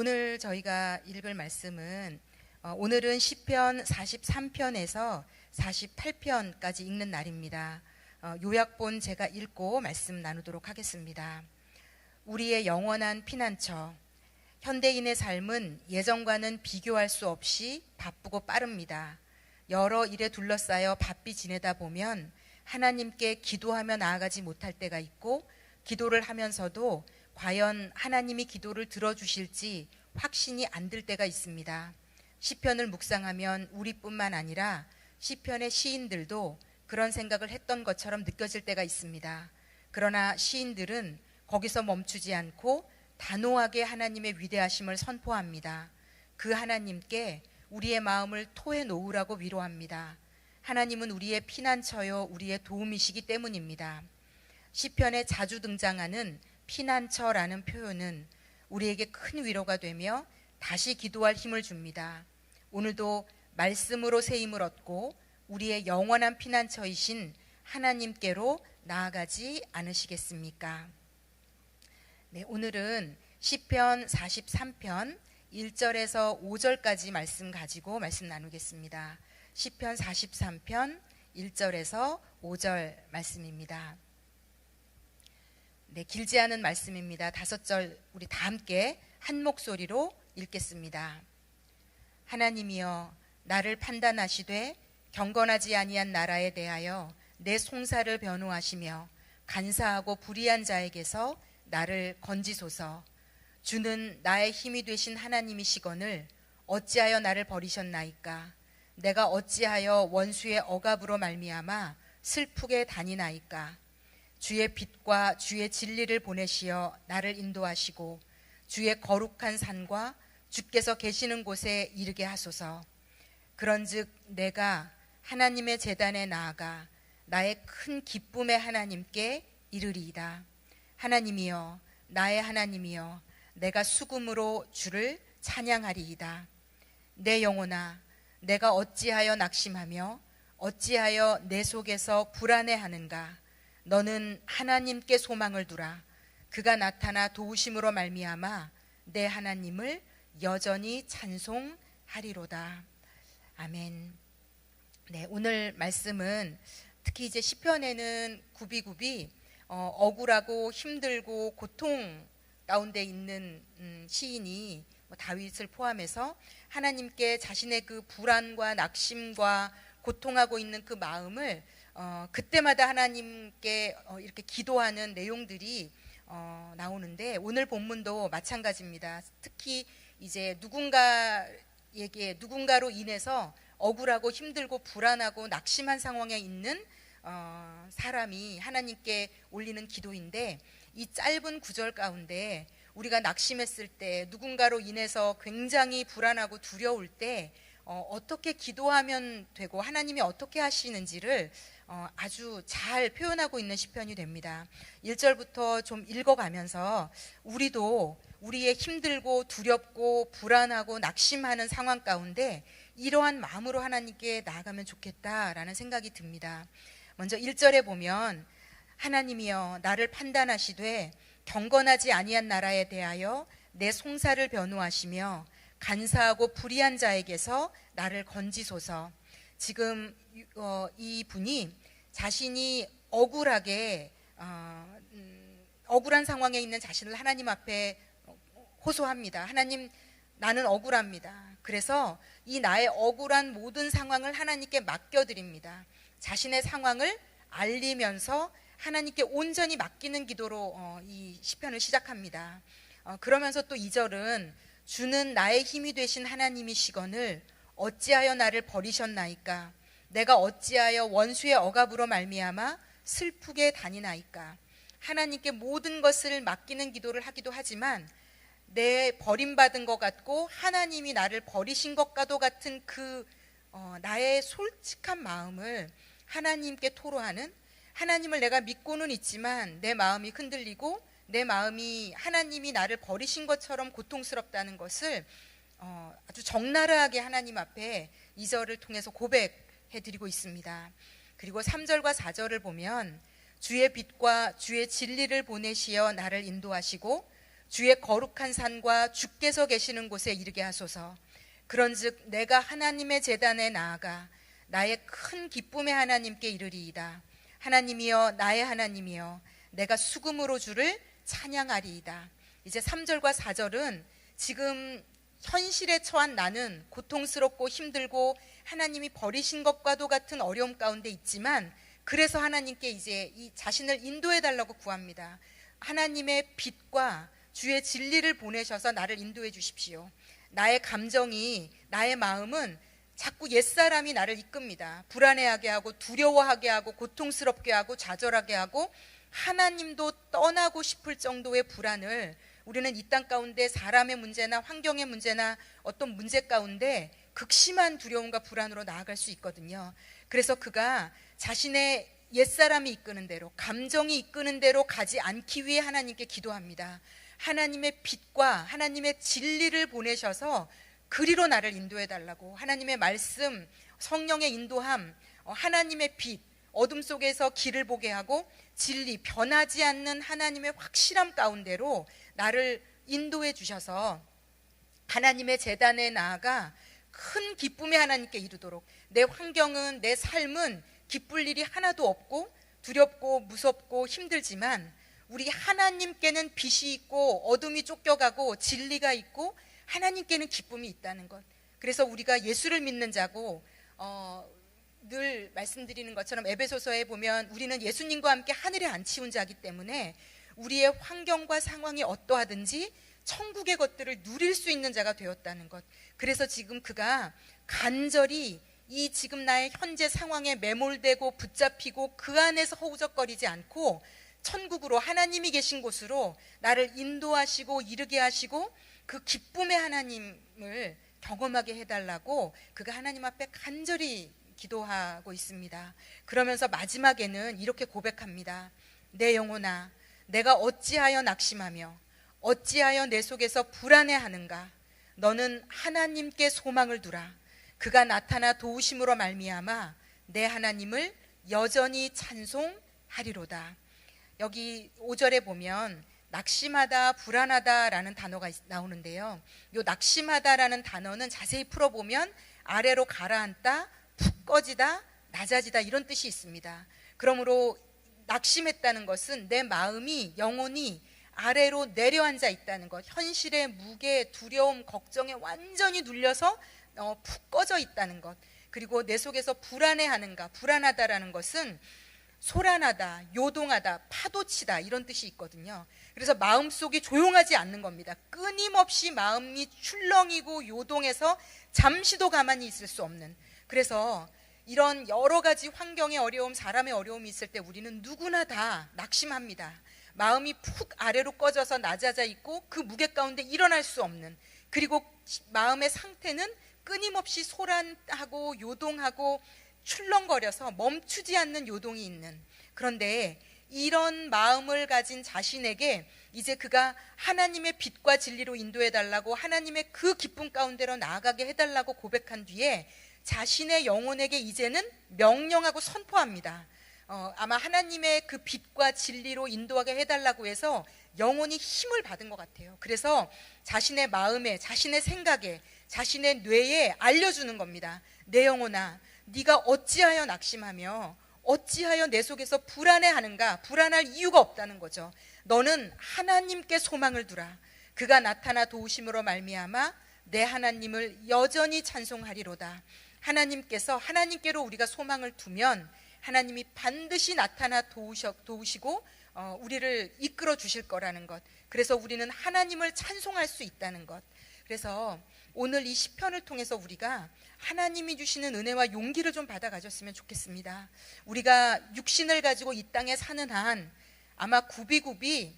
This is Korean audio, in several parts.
오늘 저희가 읽을 말씀은 오늘은 시편 43편에서 48편까지 읽는 날입니다. 요약본 제가 읽고 말씀 나누도록 하겠습니다. 우리의 영원한 피난처. 현대인의 삶은 예전과는 비교할 수 없이 바쁘고 빠릅니다. 여러 일에 둘러싸여 바삐 지내다 보면 하나님께 기도하며 나아가지 못할 때가 있고, 기도를 하면서도 과연 하나님이 기도를 들어주실지 확신이 안 들 때가 있습니다. 시편을 묵상하면 우리뿐만 아니라 시편의 시인들도 그런 생각을 했던 것처럼 느껴질 때가 있습니다. 그러나 시인들은 거기서 멈추지 않고 단호하게 하나님의 위대하심을 선포합니다. 그 하나님께 우리의 마음을 토해 놓으라고 위로합니다. 하나님은 우리의 피난처요 우리의 도움이시기 때문입니다. 시편에 자주 등장하는 피난처라는 표현은 우리에게 큰 위로가 되며 다시 기도할 힘을 줍니다. 오늘도 말씀으로 새 힘을 얻고 우리의 영원한 피난처이신 하나님께로 나아가지 않으시겠습니까? 네, 오늘은 시편 43편 1절에서 5절까지 말씀 가지고 말씀 나누겠습니다. 시편 43편 1절에서 5절 말씀입니다. 네, 길지 않은 말씀입니다. 5절 우리 다 함께 한 목소리로 읽겠습니다. 하나님이여, 나를 판단하시되 경건하지 아니한 나라에 대하여 내 송사를 변호하시며 간사하고 불의한 자에게서 나를 건지소서. 주는 나의 힘이 되신 하나님이시거늘 어찌하여 나를 버리셨나이까? 내가 어찌하여 원수의 억압으로 말미암아 슬프게 다니나이까? 주의 빛과 주의 진리를 보내시어 나를 인도하시고 주의 거룩한 산과 주께서 계시는 곳에 이르게 하소서. 그런즉 내가 하나님의 제단에 나아가 나의 큰 기쁨의 하나님께 이르리이다. 하나님이여, 나의 하나님이여, 내가 수금으로 주를 찬양하리이다. 내 영혼아, 내가 어찌하여 낙심하며 어찌하여 내 속에서 불안해하는가? 너는 하나님께 소망을 두라. 그가 나타나 도우심으로 말미암아 내 하나님을 여전히 찬송하리로다. 아멘. 네, 오늘 말씀은 특히 이제 시편에는 굽이굽이 억울하고 힘들고 고통 가운데 있는 시인이 다윗을 포함해서 하나님께 자신의 그 불안과 낙심과 고통하고 있는 그 마음을 그때마다 하나님께 이렇게 기도하는 내용들이 나오는데, 오늘 본문도 마찬가지입니다. 특히 이제 누군가로 인해서 억울하고 힘들고 불안하고 낙심한 상황에 있는 사람이 하나님께 올리는 기도인데, 이 짧은 구절 가운데 우리가 낙심했을 때, 누군가로 인해서 굉장히 불안하고 두려울 때 어떻게 기도하면 되고 하나님이 어떻게 하시는지를 아주 잘 표현하고 있는 시편이 됩니다. 1절부터 좀 읽어가면서 우리도 우리의 힘들고 두렵고 불안하고 낙심하는 상황 가운데 이러한 마음으로 하나님께 나아가면 좋겠다라는 생각이 듭니다. 먼저 1절에 보면 하나님이여, 나를 판단하시되 경건하지 아니한 나라에 대하여 내 송사를 변호하시며 간사하고 불의한 자에게서 나를 건지소서. 지금 이 분이 자신이 억울한 상황에 있는 자신을 하나님 앞에 호소합니다. 하나님, 나는 억울합니다. 그래서 이 나의 억울한 모든 상황을 하나님께 맡겨드립니다. 자신의 상황을 알리면서 하나님께 온전히 맡기는 기도로 이 시편을 시작합니다. 그러면서 또 2절은 주는 나의 힘이 되신 하나님이시거늘 어찌하여 나를 버리셨나이까? 내가 어찌하여 원수의 억압으로 말미암아 슬프게 다니나이까? 하나님께 모든 것을 맡기는 기도를 하기도 하지만 내 버림받은 것 같고 하나님이 나를 버리신 것과도 같은 그 나의 솔직한 마음을 하나님께 토로하는, 하나님을 내가 믿고는 있지만 내 마음이 흔들리고 내 마음이 하나님이 나를 버리신 것처럼 고통스럽다는 것을 아주 적나라하게 하나님 앞에 2절을 통해서 고백해드리고 있습니다. 그리고 3절과 4절을 보면 주의 빛과 주의 진리를 보내시어 나를 인도하시고 주의 거룩한 산과 주께서 계시는 곳에 이르게 하소서. 그런즉 내가 하나님의 제단에 나아가 나의 큰 기쁨의 하나님께 이르리이다. 하나님이여 나의 하나님이여 내가 수금으로 주를 찬양하리이다. 이제 3절과 4절은 지금 현실에 처한 나는 고통스럽고 힘들고 하나님이 버리신 것과도 같은 어려움 가운데 있지만 그래서 하나님께 이제 이 자신을 인도해 달라고 구합니다. 하나님의 빛과 주의 진리를 보내셔서 나를 인도해 주십시오. 나의 감정이, 나의 마음은 자꾸 옛사람이 나를 이끕니다. 불안해하게 하고 두려워하게 하고 고통스럽게 하고 좌절하게 하고 하나님도 떠나고 싶을 정도의 불안을 우리는 이 땅 가운데 사람의 문제나 환경의 문제나 어떤 문제 가운데 극심한 두려움과 불안으로 나아갈 수 있거든요. 그래서 그가 자신의 옛사람이 이끄는 대로, 감정이 이끄는 대로 가지 않기 위해 하나님께 기도합니다. 하나님의 빛과 하나님의 진리를 보내셔서 그리로 나를 인도해 달라고, 하나님의 말씀, 성령의 인도함, 하나님의 빛, 어둠 속에서 길을 보게 하고 진리, 변하지 않는 하나님의 확실함 가운데로 나를 인도해 주셔서 하나님의 제단에 나아가 큰 기쁨의 하나님께 이르도록, 내 환경은, 내 삶은 기쁠 일이 하나도 없고 두렵고 무섭고 힘들지만 우리 하나님께는 빛이 있고 어둠이 쫓겨가고 진리가 있고 하나님께는 기쁨이 있다는 것. 그래서 우리가 예수를 믿는 자고 늘 말씀드리는 것처럼 에베소서에 보면 우리는 예수님과 함께 하늘에 앉히운 자이기 때문에 우리의 환경과 상황이 어떠하든지 천국의 것들을 누릴 수 있는 자가 되었다는 것. 그래서 지금 그가 간절히 이 지금 나의 현재 상황에 매몰되고 붙잡히고 그 안에서 허우적거리지 않고 천국으로, 하나님이 계신 곳으로 나를 인도하시고 이르게 하시고 그 기쁨의 하나님을 경험하게 해달라고 그가 하나님 앞에 간절히 기도하고 있습니다. 그러면서 마지막에는 이렇게 고백합니다. 내 영혼아, 내가 어찌하여 낙심하며 어찌하여 내 속에서 불안해하는가? 너는 하나님께 소망을 두라. 그가 나타나 도우심으로 말미암아 내 하나님을 여전히 찬송하리로다. 여기 5절에 보면 낙심하다, 불안하다라는 단어가 나오는데요. 이 낙심하다라는 단어는 자세히 풀어보면 아래로 가라앉다, 푹 꺼지다, 낮아지다 이런 뜻이 있습니다. 그러므로 낙심했다는 것은 내 마음이, 영혼이 아래로 내려앉아 있다는 것, 현실의 무게, 두려움, 걱정에 완전히 눌려서 푹 꺼져 있다는 것. 그리고 내 속에서 불안해하는가, 불안하다라는 것은 소란하다, 요동하다, 파도치다 이런 뜻이 있거든요. 그래서 마음속이 조용하지 않는 겁니다. 끊임없이 마음이 출렁이고 요동해서 잠시도 가만히 있을 수 없는. 그래서 이런 여러 가지 환경의 어려움, 사람의 어려움이 있을 때 우리는 누구나 다 낙심합니다. 마음이 푹 아래로 꺼져서 낮아져 있고 그 무게 가운데 일어날 수 없는, 그리고 마음의 상태는 끊임없이 소란하고 요동하고 출렁거려서 멈추지 않는 요동이 있는. 그런데 이런 마음을 가진 자신에게 이제 그가 하나님의 빛과 진리로 인도해 달라고, 하나님의 그 기쁨 가운데로 나아가게 해달라고 고백한 뒤에 자신의 영혼에게 이제는 명령하고 선포합니다. 아마 하나님의 그 빛과 진리로 인도하게 해달라고 해서 영혼이 힘을 받은 것 같아요. 그래서 자신의 마음에, 자신의 생각에, 자신의 뇌에 알려주는 겁니다. 내 영혼아, 네가 어찌하여 낙심하며 어찌하여 내 속에서 불안해하는가? 불안할 이유가 없다는 거죠. 너는 하나님께 소망을 두라. 그가 나타나 도우심으로 말미암아 내 하나님을 여전히 찬송하리로다. 하나님께로 우리가 소망을 두면 하나님이 반드시 나타나 도우시고 우리를 이끌어 주실 거라는 것. 그래서 우리는 하나님을 찬송할 수 있다는 것. 그래서 오늘 이 시편을 통해서 우리가 하나님이 주시는 은혜와 용기를 좀 받아 가졌으면 좋겠습니다. 우리가 육신을 가지고 이 땅에 사는 한 아마 굽이굽이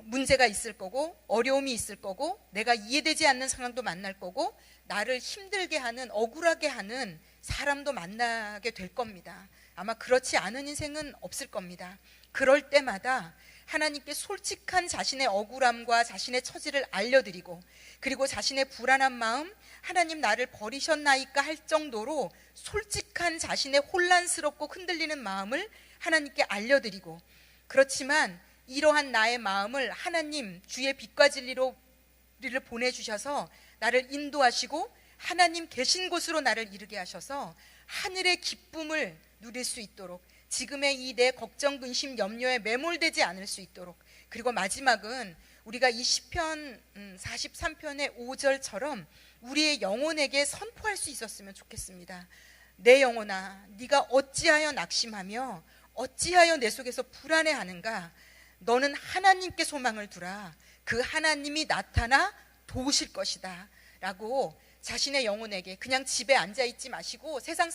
문제가 있을 거고 어려움이 있을 거고 내가 이해되지 않는 상황도 만날 거고 나를 힘들게 하는, 억울하게 하는 사람도 만나게 될 겁니다. 아마 그렇지 않은 인생은 없을 겁니다. 그럴 때마다 하나님께 솔직한 자신의 억울함과 자신의 처지를 알려드리고, 그리고 자신의 불안한 마음, 하나님 나를 버리셨나이까 할 정도로 솔직한 자신의 혼란스럽고 흔들리는 마음을 하나님께 알려드리고, 그렇지만 이러한 나의 마음을 하나님 주의 빛과 진리로 우리를 보내주셔서 나를 인도하시고 하나님 계신 곳으로 나를 이르게 하셔서 하늘의 기쁨을 누릴 수 있도록, 지금의 이 내 걱정, 근심, 염려에 매몰되지 않을 수 있도록, 그리고 마지막은 우리가 이 시편 43편의 5절처럼 우리의 영혼에게 선포할 수 있었으면 좋겠습니다. 내 영혼아, 네가 어찌하여 낙심하며 어찌하여 내 속에서 불안해하는가? 너는 하나님께 소망을 두라. 그 하나님이 나타나 도우실 것이다 라고 자신의 영혼에게, 그냥 집에 앉아있지 마시고 세상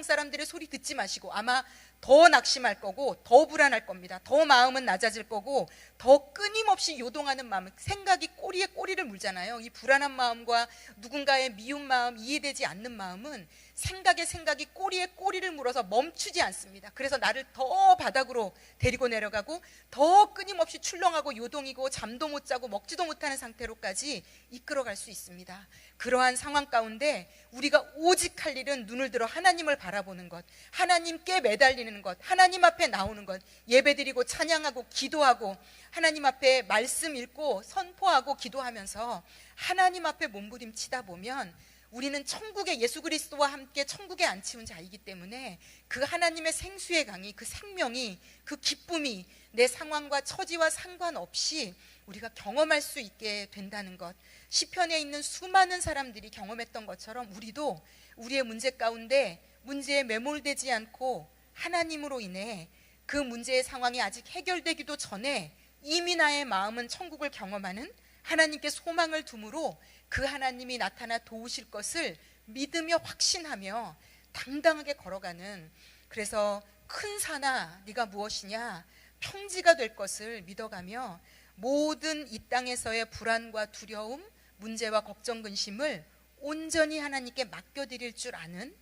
사람들의 소리 듣지 마시고 아마 더 낙심할 거고 더 불안할 겁니다. 더 마음은 낮아질 거고 더 끊임없이 요동하는 마음, 생각이 꼬리에 꼬리를 물잖아요. 이 불안한 마음과 누군가의 미운 마음, 이해되지 않는 마음은 생각이 꼬리에 꼬리를 물어서 멈추지 않습니다. 그래서 나를 더 바닥으로 데리고 내려가고 더 끊임없이 출렁하고 요동이고 잠도 못 자고 먹지도 못하는 상태로까지 이끌어갈 수 있습니다. 그러한 상황 가운데 우리가 오직 할 일은 눈을 들어 하나님을 바라보는 것, 하나님께 매달리는 것, 하나님 앞에 나오는 것, 예배드리고 찬양하고 기도하고 하나님 앞에 말씀 읽고 선포하고 기도하면서 하나님 앞에 몸부림치다 보면 우리는 천국에, 예수 그리스도와 함께 천국에 앉히운 자이기 때문에 그 하나님의 생수의 강이, 그 생명이, 그 기쁨이 내 상황과 처지와 상관없이 우리가 경험할 수 있게 된다는 것, 시편에 있는 수많은 사람들이 경험했던 것처럼 우리도 우리의 문제 가운데 문제에 매몰되지 않고 하나님으로 인해 그 문제의 상황이 아직 해결되기도 전에 이미 나의 마음은 천국을 경험하는 하나님께 소망을 둠으로 그 하나님이 나타나 도우실 것을 믿으며 확신하며 당당하게 걸어가는, 그래서 큰 산아 네가 무엇이냐, 평지가 될 것을 믿어가며 모든 이 땅에서의 불안과 두려움, 문제와 걱정, 근심을 온전히 하나님께 맡겨드릴 줄 아는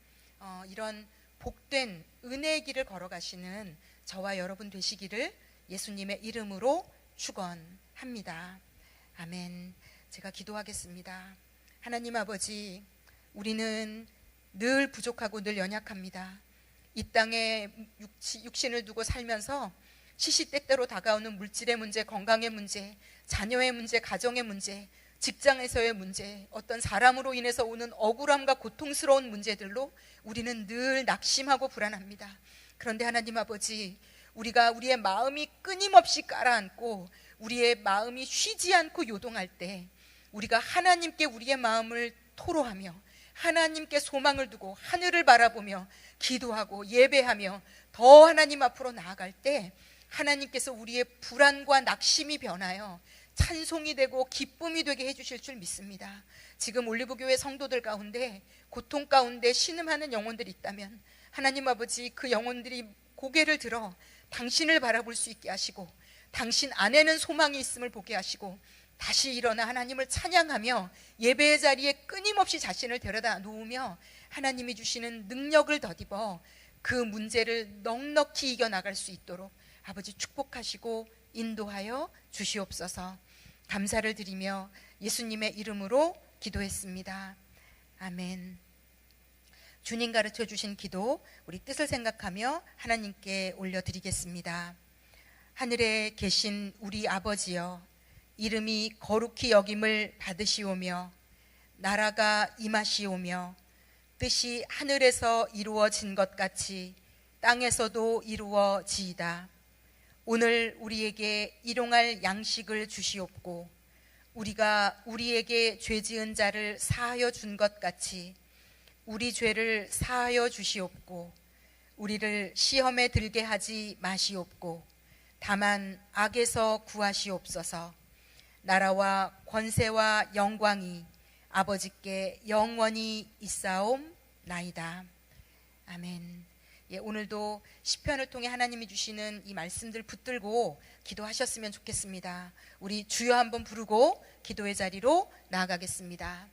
이런 복된 은혜의 길을 걸어가시는 저와 여러분 되시기를 예수님의 이름으로 축원합니다. 아멘. 제가 기도하겠습니다. 하나님 아버지, 우리는 늘 부족하고 늘 연약합니다. 이 땅에 육신을 두고 살면서 시시때때로 다가오는 물질의 문제, 건강의 문제, 자녀의 문제, 가정의 문제, 직장에서의 문제, 어떤 사람으로 인해서 오는 억울함과 고통스러운 문제들로 우리는 늘 낙심하고 불안합니다. 그런데 하나님 아버지, 우리가 우리의 마음이 끊임없이 가라앉고 우리의 마음이 쉬지 않고 요동할 때 우리가 하나님께 우리의 마음을 토로하며 하나님께 소망을 두고 하늘을 바라보며 기도하고 예배하며 더 하나님 앞으로 나아갈 때 하나님께서 우리의 불안과 낙심이 변하여 찬송이 되고 기쁨이 되게 해주실 줄 믿습니다. 지금 올리브교회 성도들 가운데 고통 가운데 신음하는 영혼들이 있다면 하나님 아버지, 그 영혼들이 고개를 들어 당신을 바라볼 수 있게 하시고 당신 안에는 소망이 있음을 보게 하시고 다시 일어나 하나님을 찬양하며 예배의 자리에 끊임없이 자신을 데려다 놓으며 하나님이 주시는 능력을 덧입어 그 문제를 넉넉히 이겨나갈 수 있도록 아버지 축복하시고 인도하여 주시옵소서. 감사를 드리며 예수님의 이름으로 기도했습니다. 아멘. 주님 가르쳐 주신 기도, 우리 뜻을 생각하며 하나님께 올려드리겠습니다. 하늘에 계신 우리 아버지여, 이름이 거룩히 여김을 받으시오며 나라가 임하시오며 뜻이 하늘에서 이루어진 것 같이 땅에서도 이루어지이다. 오늘 우리에게 일용할 양식을 주시옵고 우리가 우리에게 죄 지은 자를 사하여 준 것 같이 우리 죄를 사하여 주시옵고 우리를 시험에 들게 하지 마시옵고 다만 악에서 구하시옵소서. 나라와 권세와 영광이 아버지께 영원히 있사옵나이다. 아멘. 예, 오늘도 시편을 통해 하나님이 주시는 이 말씀들 붙들고 기도하셨으면 좋겠습니다. 우리 주여 한번 부르고 기도의 자리로 나아가겠습니다.